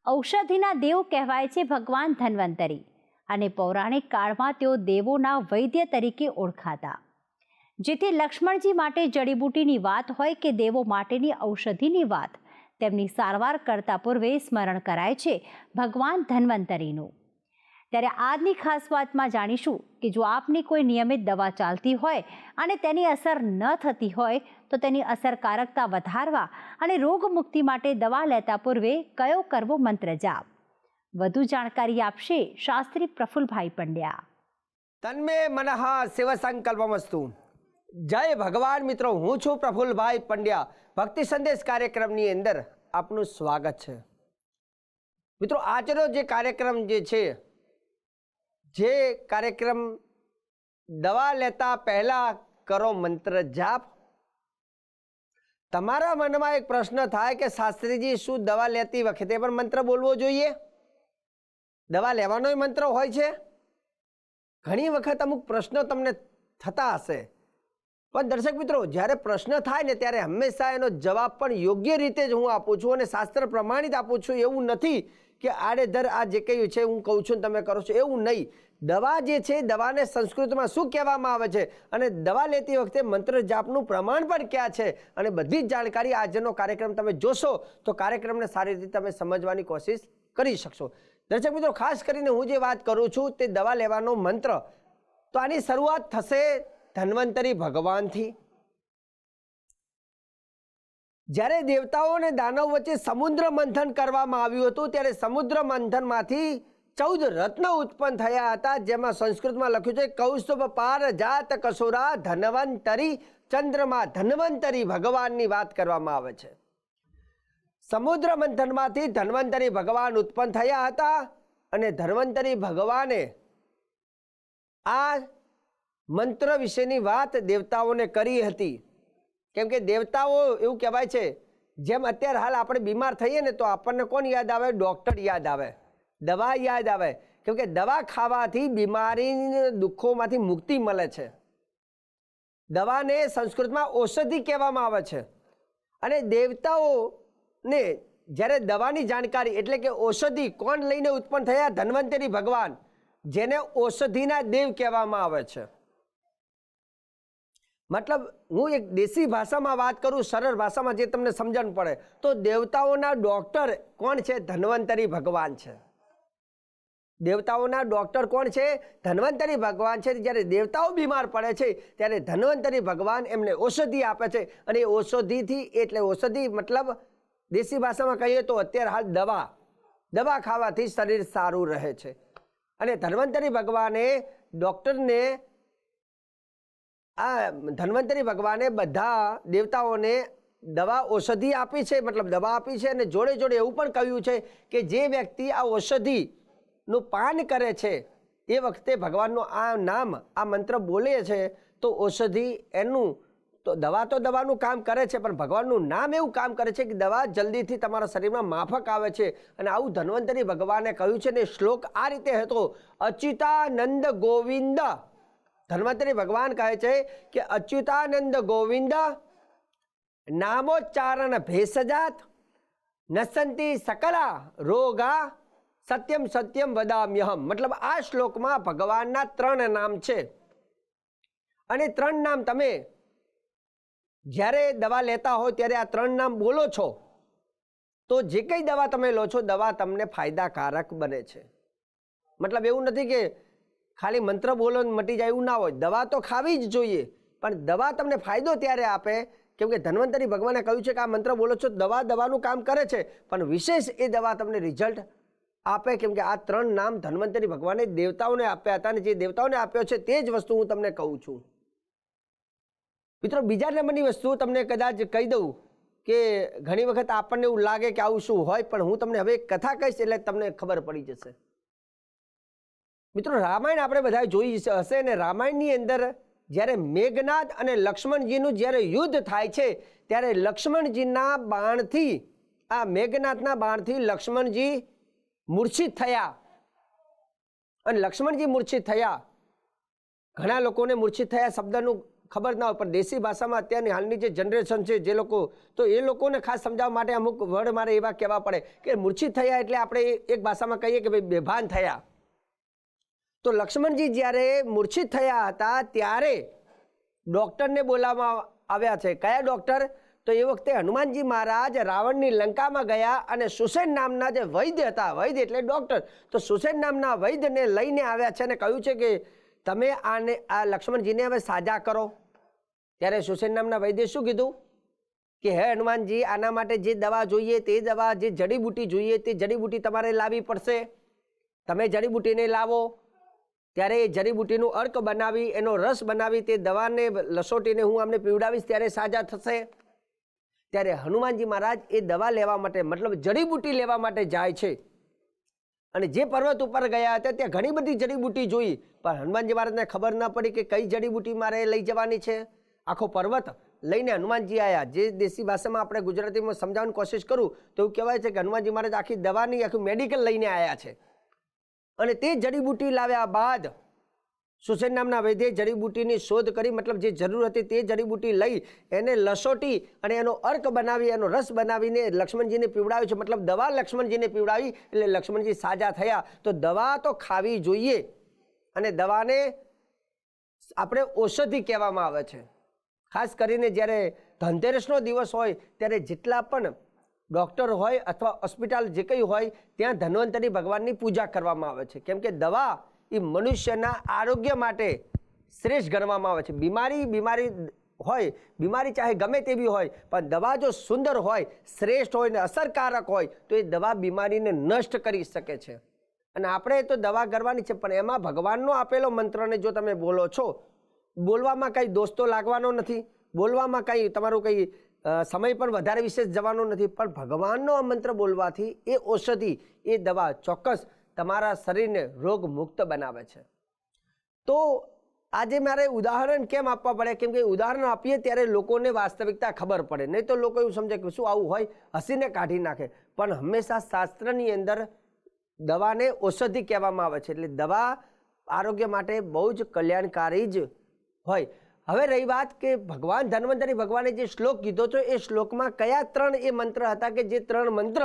ઔષધિના દેવ કહેવાય છે ભગવાન ધન્વંતરી, અને પૌરાણિક કાળમાં તેઓ દેવોના વૈદ્ય તરીકે ઓળખાતા. જેથી લક્ષ્મણજી માટે જડીબુટીની વાત હોય કે દેવો માટેની ઔષધિની વાત, તેમની સારવાર કરતા પૂર્વે સ્મરણ કરાય છે ભગવાન ધન્વંતરીનું. ત્યારે આજની ખાસ વાતમાં જાણીશું કે જો આપની કોઈ નિયમિત દવા ચાલતી હોય અને તેની અસર ન થતી હોય તો તેની અસરકારકતા વધારવા અને રોગમુક્તિ માટે દવા લેતા પૂર્વે કયો કરવો મંત્ર જાપ. વધુ જાણકારી આપશે શાસ્ત્રી પ્રફુલભાઈ પંડ્યા. તન્મે મનઃ શિવ સંકલ્પમસ્તુ. જય ભગવાન મિત્રો, હું છું પ્રફુલભાઈ પંડ્યા. ભક્તિ સંદેશ કાર્યક્રમની અંદર આપનું સ્વાગત છે. મિત્રો, આજનો જે કાર્યક્રમ જે કાર્યક્રમ દવા લેતા પહેલા કરો મંત્ર જાપ. તમારા મનમાં એક પ્રશ્ન થાય કે શાસ્ત્રીજી, શું દવા લેતી વખતે પણ મંત્ર બોલવો જોઈએ? દવા લેવાનો મંત્ર હોય છે? ઘણી વખત અમુક પ્રશ્નો તમને થતા હશે. પણ દર્શક મિત્રો, જ્યારે પ્રશ્ન થાય ને ત્યારે હંમેશા એનો જવાબ પણ યોગ્ય રીતે જ હું આપું છું અને શાસ્ત્ર પ્રમાણિત આપું છું. એવું નથી કે આડેધડ આ જે કહ્યું છે હું કહું છું તમે કરો છો, એવું નહીં. દવા જે છે, દવાને સંસ્કૃતમાં શું કહેવામાં આવે છે અને દવા લેતી વખતે મંત્ર જાપનું પ્રમાણ પણ ક્યાં છે, અને બધી જ જાણકારી આજનો કાર્યક્રમ તમે જોશો તો કાર્યક્રમને સારી રીતે તમે સમજવાની કોશિશ કરી શકશો. દર્શક મિત્રો, ખાસ કરીને હું જે વાત કરું છું તે દવા લેવાનો મંત્ર, તો આની શરૂઆત થશે ધન્વંતરી ભગવાનથી. જ્યારે દેવતાઓ અને દાનવ વચ્ચે સમુદ્ર મંથન કરવામાં આવ્યું હતું ત્યારે સમુદ્ર મંથનમાંથી 14 રત્ન ઉત્પન્ન થયા હતા, જેમાં સંસ્કૃતમાં લખ્યું છે કૌસ્તુભ પાર જાત કસુરા ધન્વંતરી ચંદ્રમા. ધન્વંતરી ભગવાનની વાત કરવામાં આવે છે. સમુદ્ર મંથનમાંથી ધન્વંતરી ભગવાન ઉત્પન્ન થયા હતા અને ધન્વંતરી ભગવાને આ મંત્ર વિશેની વાત દેવતાઓને કરી હતી. કેમ કે દેવતાઓ, એવું કહેવાય છે, જેમ અત્યારે હાલ આપણે બીમાર થઈએ ને તો આપણને કોણ યાદ આવે? ડૉક્ટર યાદ આવે, દવા યાદ આવે. કેમ કે દવા ખાવાથી બીમારી દુઃખોમાંથી મુક્તિ મળે છે. દવાને સંસ્કૃતમાં ઔષધિ કહેવામાં આવે છે. અને દેવતાઓને જ્યારે દવાની જાણકારી, એટલે કે ઔષધિ કોણ લઈને ઉત્પન્ન થયા? ધન્વંતરી ભગવાન, જેને ઔષધિના દેવ કહેવામાં આવે છે. મતલબ હું એક દેશી ભાષામાં વાત કરું, સરળ ભાષામાં જે તમને સમજણ પડે, તો દેવતાઓના ડૉક્ટર કોણ છે? ધન્વંતરી ભગવાન છે. દેવતાઓના ડૉક્ટર કોણ છે? ધન્વંતરી ભગવાન છે. જ્યારે દેવતાઓ બીમાર પડે છે ત્યારે ધન્વંતરી ભગવાન એમને ઔષધિ આપે છે. અને એ ઔષધિથી, એટલે ઔષધિ મતલબ દેશી ભાષામાં કહીએ તો અત્યારે હાલ દવા ખાવાથી શરીર સારું રહે છે. અને ધન્વંતરી ભગવાને ડૉક્ટરને, આ ધન્વંતરી ભગવાને બધા દેવતાઓને દવા ઔષધિ આપી છે, મતલબ દવા આપી છે. અને જોડે જોડે એવું પણ કહ્યું છે કે જે વ્યક્તિ આ ઔષધિનું પાન કરે છે એ વખતે ભગવાનનું આ નામ, આ મંત્ર બોલે છે તો ઔષધિ એનું, તો દવાનું કામ કરે છે, પણ ભગવાનનું નામ એવું કામ કરે છે કે દવા જલ્દીથી તમારા શરીરમાં માફક આવે છે. અને આવું ધન્વંતરી ભગવાને કહ્યું છે. ને શ્લોક આ રીતે હતો: અચ્યુતાનંદ ગોવિંદ. ધન્વંતરી ભગવાન કહે છે કે અચ્યુતાનંદ ગોવિંદ નામોચ્ચારણ ભેષજાત નસંતી સકલા રોગા સત્યમ સત્યમ વદામ્યહમ. મતલબ આ શ્લોકમાં ભગવાનના 3 નામ છે. અને 3 નામ તમે જ્યારે દવા લેતા હોય ત્યારે આ 3 નામ બોલો છો તો જે કંઈ દવા તમે લો છો, દવા તમને ફાયદાકારક બને છે. મતલબ એવું નથી કે ખાલી મંત્ર બોલો મટી જાય, એવું ના હોય. દવા તો ખાવી જ જોઈએ, પણ દવા તમને ફાયદો ત્યારે આપે. કેમ કે ધન્વંતરી ભગવાને કહ્યું છે કે આ મંત્ર બોલો છો, દવાનું કામ કરે છે, પણ વિશેષ એ દવા તમને રિઝલ્ટ આપે. કેમ કે આ 3 નામ ધન્વંતરી ભગવાને દેવતાઓને આપ્યા હતા, અને જે દેવતાઓને આપ્યો છે તે જ વસ્તુ હું તમને કહું છું. મિત્રો, બીજા નંબરની વસ્તુ તમને કદાચ કહી દઉં કે ઘણી વખત આપણને એવું લાગે કે આવું શું હોય, પણ હું તમને હવે એક કથા કહીશ એટલે તમને ખબર પડી જશે. મિત્રો, રામાયણ આપણે બધા જોઈ હશે, ને રામાયણની અંદર જ્યારે મેઘનાદ અને લક્ષ્મણજીનું જ્યારે યુદ્ધ થાય છે ત્યારે લક્ષ્મણજીના બાણથી, આ મેઘનાદના બાણથી લક્ષ્મણજી મૂર્છિત થયા. અને લક્ષ્મણજી મૂર્છિત થયા, ઘણા લોકોને મૂર્છિત થયા શબ્દનું ખબર ના હોય, પણ દેશી ભાષામાં અત્યારની હાલની જે જનરેશન છે જે લોકો, તો એ લોકોને ખાસ સમજાવવા માટે અમુક વર્ડ મારે એવા કહેવા પડે કે મૂર્છિત થયા એટલે આપણે એક ભાષામાં કહીએ કે ભાઈ બેભાન થયા. તો લક્ષ્મણજી જ્યારે મૂર્છિત થયા હતા ત્યારે ડૉક્ટરને બોલાવવામાં આવ્યા છે. કયા ડૉક્ટર? તો એ વખતે હનુમાનજી મહારાજ રાવણની લંકામાં ગયા અને સુસેન નામના જે વૈદ્ય હતા, વૈદ્ય એટલે ડૉક્ટર, તો સુસેન નામના વૈદ્યને લઈને આવ્યા છે અને કહ્યું છે કે તમે આ લક્ષ્મણજીને હવે સાજા કરો. ત્યારે સુસેન નામના વૈદ્ય શું કીધું કે હે હનુમાનજી, આના માટે જે દવા જોઈએ તે દવા, જે જડીબુટી જોઈએ તે જડીબુટી તમારે લાવવી પડશે. તમે જડીબુટીને લાવો. ત્યારે એ જડીબુટીનું અર્ક બનાવી, એનો રસ બનાવી, તે દવાને લસોટીને હું આમને પીવડાવીશ ત્યારે સાજા થશે. ત્યારે હનુમાનજી મહારાજ એ દવા લેવા માટે, મતલબ જડીબુટી લેવા માટે જાય છે. અને જે પર્વત ઉપર ગયા હતા ત્યાં ઘણી બધી જડીબુટી જોઈ, પણ હનુમાનજી મહારાજને ખબર ન પડી કે કઈ જડીબુટી મારે લઈ જવાની છે. આખો પર્વત લઈને હનુમાનજી આવ્યા. જે દેશી ભાષામાં આપણે ગુજરાતીમાં સમજાવવાની કોશિશ કરું તો એવું કહેવાય છે કે હનુમાનજી મહારાજ આખી દવાની, આખું મેડિકલ લઈને આવ્યા છે. અને તે જડીબુટી લાવ્યા બાદ સુસેન નામના વૈદ્યે જડીબુટીની શોધ કરી, મતલબ જે જરૂર હતી તે જડીબુટી લઈ એને લસોટી અને એનો અર્ક બનાવી, એનો રસ બનાવીને લક્ષ્મણજીને પીવડાવ્યો છે. મતલબ દવા લક્ષ્મણજીને પીવડાવી એટલે લક્ષ્મણજી સાજા થયા. તો દવા તો ખાવી જોઈએ અને દવાને આપણે ઔષધિ કહેવામાં આવે છે. ખાસ કરીને જ્યારે ધનતેરસનો દિવસ હોય ત્યારે જેટલા પણ ડૉક્ટર હોય અથવા હોસ્પિટલ જે કંઈ હોય ત્યાં ધન્વંતરી ભગવાનની પૂજા કરવામાં આવે છે. કેમ કે દવા એ મનુષ્યના આરોગ્ય માટે શ્રેષ્ઠ ગણવામાં આવે છે. બીમારી હોય, બીમારી ચાહે ગમે તેવી હોય, પણ દવા જો સુંદર હોય, શ્રેષ્ઠ હોય ને અસરકારક હોય તો એ દવા બીમારીને નષ્ટ કરી શકે છે. અને આપણે તો દવા કરવાની છે, પણ એમાં ભગવાનનો આપેલો મંત્રને જો તમે બોલો છો, બોલવામાં કંઈ દોષ તો લાગવાનો નથી, બોલવામાં કંઈ તમારું કંઈ સમય પણ વધારે વિશેષ જવાનો નથી, પણ ભગવાનનો આ મંત્ર બોલવાથી એ ઔષધિ, એ દવા ચોક્કસ તમારા શરીરને રોગ મુક્ત બનાવે છે. તો આજે મારે ઉદાહરણ કેમ આપવા પડે? કેમ કે ઉદાહરણ આપીએ ત્યારે લોકોને વાસ્તવિકતા ખબર પડે. નહીં તો લોકો એવું સમજે કે શું આવું હોય, હસીને કાઢી નાખે. પણ હંમેશા શાસ્ત્રની અંદર દવાને ઔષધિ કહેવામાં આવે છે. એટલે દવા આરોગ્ય માટે બહુ જ કલ્યાણકારી જ હોય. હવે રહી વાત કે ભગવાન ધન્વંતરી ભગવાને જે શ્લોક કીધો હતો એ શ્લોકમાં કયા 3 એ મંત્ર હતા કે જે 3 મંત્ર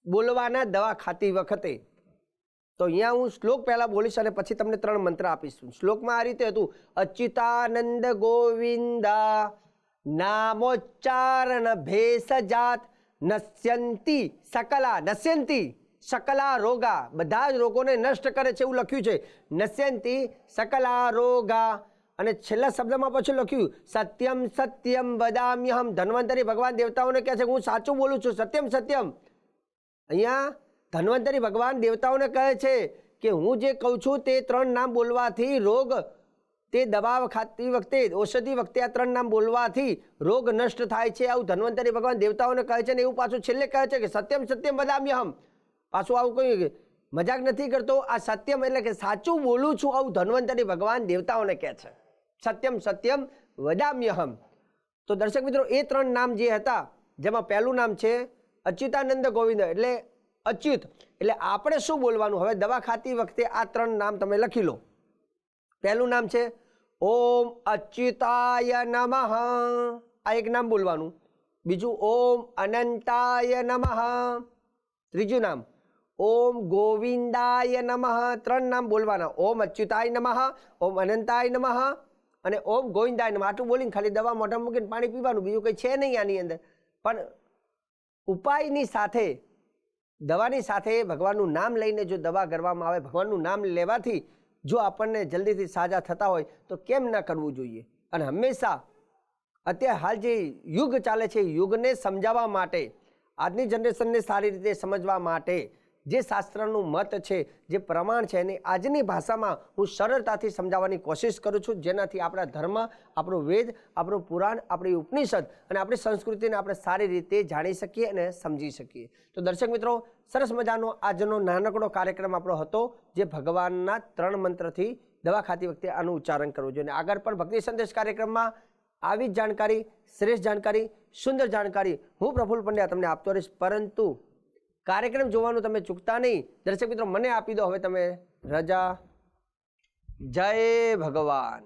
બોલવાના દવા ખાતી વખતે? તો અહીંયા હું શ્લોક પહેલા બોલીશ અને પછી તમને 3 મંત્ર આપીશું. શ્લોકમાં આ રીતે હતું: અચ્યુતાનંદ ગોવિંદા નામોચ્ચારણ ભેષજાત નશ્યંતી સકલા રોગા, બધા જ રોગોને નષ્ટ કરે છે એવું લખ્યું છે. નશ્યંતી સકલા રોગા. અને છેલ્લા શબ્દમાં પછી લખ્યું સત્યમ સત્યમ વદામ્યહમ. ધન્વંતરી ભગવાન દેવતાઓને કહે છે કે હું સાચું બોલું છું, સત્યમ સત્યમ. અહીંયા ધન્વંતરી ભગવાન દેવતાઓને કહે છે કે હું જે કહું છું તે 3 નામ બોલવાથી રોગ, તે દવા ખાતી વખતે, ઔષધિ વખતે આ 3 નામ બોલવાથી રોગ નષ્ટ થાય છે. આવું ધન્વંતરી ભગવાન દેવતાઓને કહે છે. ને એવું પાછું છેલ્લે કહે છે કે સત્યમ સત્યમ વદામ્યહમ. પાછું આવું કોઈ મજાક નથી કરતો, આ સત્યમ એટલે કે સાચું બોલું છું, આવું ધન્વંતરી ભગવાન દેવતાઓને કહે છે. સત્યમ સત્યમ વદામ્યહમ. તો દર્શક મિત્રો, એ 3 નામ જે હતા, જેમાં પહેલું નામ છે અચ્યુતાનંદ ગોવિંદ, એટલે અચ્યુત. એટલે આપણે શું બોલવાનું? હવે દવા ખાતી વખતે આ 3 નામ તમે લખી લો. પહેલું નામ છે ઓમ અચ્યુતાય નમઃ, આ એક નામ બોલવાનું. બીજું ઓમ અનંતાય નમઃ. ત્રીજું નામ ઓમ ગોવિંદાય નમઃ. 3 નામ બોલવાના: ઓમ અચ્યુતાય નમઃ, ઓમ અનંતાય નમઃ અને ઓમ ગોવિંદાય નમઃ. આટલું બોલીને ખાલી દવા મોઢામાં મૂકીને પાણી પીવાનું, બીજું કંઈ છે નહીં આની અંદર. પણ ઉપાયની સાથે, દવાની સાથે ભગવાનનું નામ લઈને જો દવા કરવામાં આવે, ભગવાનનું નામ લેવાથી જો આપણને જલ્દીથી સાજા થતા હોય તો કેમ ન કરવું જોઈએ? અને હંમેશા અત્યારે હાલ જે યુગ ચાલે છે, યુગને સમજાવવા માટે, આજની જનરેશનને સારી રીતે સમજવા માટે જે શાસ્ત્રનું મત છે, જે પ્રમાણ છે, એને આજની ભાષામાં હું સરળતાથી સમજાવવાની કોશિશ કરું છું, જેનાથી આપણા ધર્મ, આપણું વેદ, આપણું પુરાણ, આપણી ઉપનિષદ અને આપણી સંસ્કૃતિને આપણે સારી રીતે જાણી શકીએ અને સમજી શકીએ. તો દર્શક મિત્રો, સરસ મજાનો આજનો નાનકડો કાર્યક્રમ આપણો હતો, જે ભગવાનના 3 મંત્રથી દવા ખાતી વખતે આનું ઉચ્ચારણ કરવું જોઈએ. અને આગળ પણ ભક્તિ સંદેશ કાર્યક્રમમાં આવી જ જાણકારી, શ્રેષ્ઠ જાણકારી, સુંદર જાણકારી હું પ્રફુલ્લ પંડ્યા તમને આપતો રહીશ. પરંતુ કાર્યક્રમ જોવાનું તમે ચૂકતા નહીં. દર્શક મિત્રો, મને આપી દો હવે તમે રજા. જય ભગવાન.